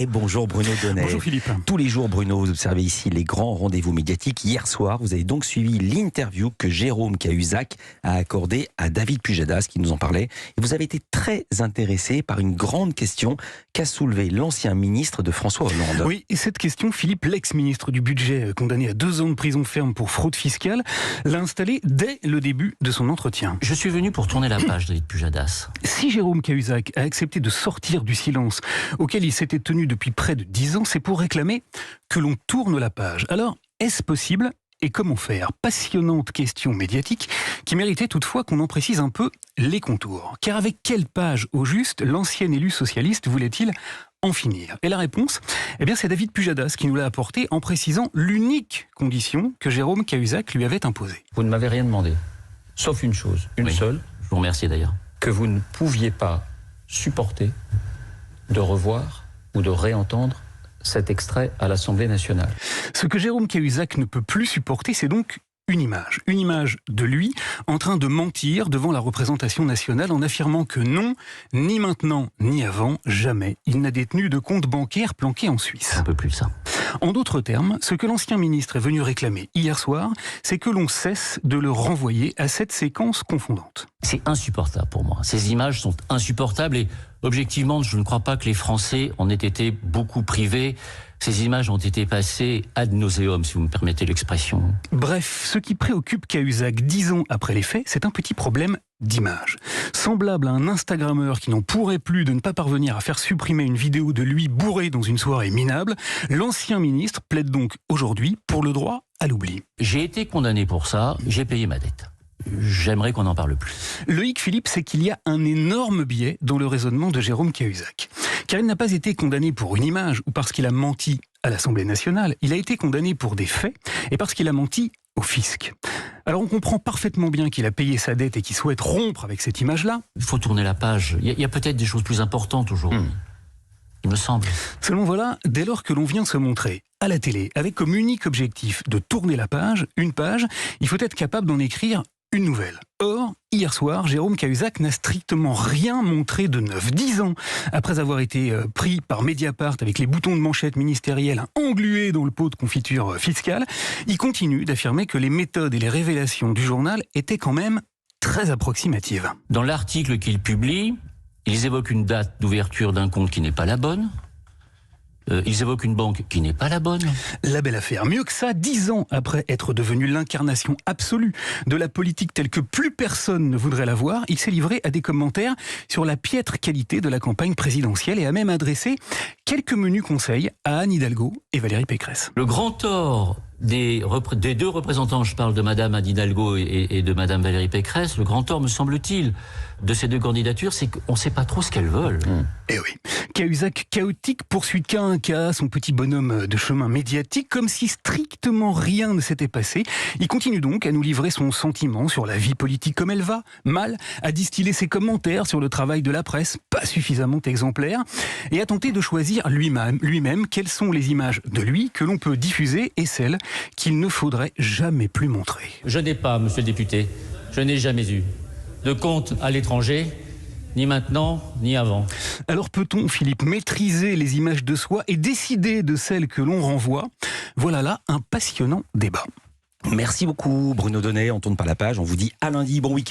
Et bonjour Bruno Donnet. Bonjour Philippe. Tous les jours, Bruno, vous observez ici les grands rendez-vous médiatiques. Hier soir, vous avez donc suivi l'interview que Jérôme Cahuzac a accordée à David Pujadas, qui nous en parlait. Et vous avez été très intéressé par une grande question qu'a soulevée l'ancien ministre de François Hollande. Oui, et cette question, Philippe, l'ex-ministre du Budget, condamné à 2 ans de prison ferme pour fraude fiscale, l'a installé dès le début de son entretien. Je suis venu pour tourner la page, David Pujadas. Si Jérôme Cahuzac a accepté de sortir du silence auquel il s'était tenu depuis près de 10 ans, c'est pour réclamer que l'on tourne la page. Alors, est-ce possible ? Et comment faire ? Passionnante question médiatique qui méritait toutefois qu'on en précise un peu les contours. Car avec quelle page au juste l'ancien élu socialiste voulait-il en finir ? Et la réponse, c'est David Pujadas qui nous l'a apportée en précisant l'unique condition que Jérôme Cahuzac lui avait imposée. Vous ne m'avez rien demandé, sauf une chose, une seule, Je vous remercie d'ailleurs. que vous ne pouviez pas supporter de revoir ou de réentendre cet extrait à l'Assemblée nationale. Ce que Jérôme Cahuzac ne peut plus supporter, c'est donc une image de lui en train de mentir devant la représentation nationale en affirmant que non, ni maintenant ni avant, jamais, il n'a détenu de compte bancaire planqué en Suisse. Un peu plus ça. En d'autres termes, ce que l'ancien ministre est venu réclamer hier soir, c'est que l'on cesse de le renvoyer à cette séquence confondante. C'est insupportable pour moi. Ces images sont insupportables et objectivement, je ne crois pas que les Français en aient été beaucoup privés. Ces images ont été passées ad nauseum, si vous me permettez l'expression. Bref, ce qui préoccupe Cahuzac 10 ans après les faits, c'est un petit problème d'image. Semblable à un Instagrammeur qui n'en pourrait plus de ne pas parvenir à faire supprimer une vidéo de lui bourré dans une soirée minable, l'ancien ministre plaide donc aujourd'hui pour le droit à l'oubli. J'ai été condamné pour ça, j'ai payé ma dette. J'aimerais qu'on n'en parle plus. Le hic, Philippe, c'est qu'il y a un énorme biais dans le raisonnement de Jérôme Cahuzac. Car il n'a pas été condamné pour une image ou parce qu'il a menti à l'Assemblée nationale. Il a été condamné pour des faits et parce qu'il a menti au fisc. Alors on comprend parfaitement bien qu'il a payé sa dette et qu'il souhaite rompre avec cette image-là. Il faut tourner la page. Il y a peut-être des choses plus importantes aujourd'hui. Il me semble. Seulement voilà, dès lors que l'on vient se montrer à la télé avec comme unique objectif de tourner la page, une page, il faut être capable d'en écrire une nouvelle. Or, hier soir, Jérôme Cahuzac n'a strictement rien montré de neuf. 10 ans après avoir été pris par Mediapart avec les boutons de manchette ministériels englués dans le pot de confiture fiscale, il continue d'affirmer que les méthodes et les révélations du journal étaient quand même très approximatives. Dans l'article qu'ils publient, ils évoquent une date d'ouverture d'un compte qui n'est pas la bonne. Ils évoquent une banque qui n'est pas la bonne. La belle affaire. Mieux que ça, 10 ans après être devenu l'incarnation absolue de la politique telle que plus personne ne voudrait la voir, il s'est livré à des commentaires sur la piètre qualité de la campagne présidentielle et a même adressé quelques menus conseils à Anne Hidalgo et Valérie Pécresse. Le grand tort des 2 représentants, je parle de Madame Anne Hidalgo et de Madame Valérie Pécresse, le grand tort, me semble-t-il, de ces 2 candidatures, c'est qu'on ne sait pas trop ce qu'elles veulent. Eh oui. Cahuzac chaotique poursuit cas un cas son petit bonhomme de chemin médiatique comme si strictement rien ne s'était passé. Il continue donc à nous livrer son sentiment sur la vie politique comme elle va, mal, à distiller ses commentaires sur le travail de la presse, pas suffisamment exemplaire, et à tenter de choisir lui-même quelles sont les images de lui que l'on peut diffuser et celles qu'il ne faudrait jamais plus montrer. Je n'ai pas, monsieur le député, je n'ai jamais eu de compte à l'étranger, ni maintenant, ni avant. Alors peut-on, Philippe, maîtriser les images de soi et décider de celles que l'on renvoie ? Voilà là un passionnant débat. Merci beaucoup Bruno Donnet, on tourne pas la page, on vous dit à lundi, bon week-end.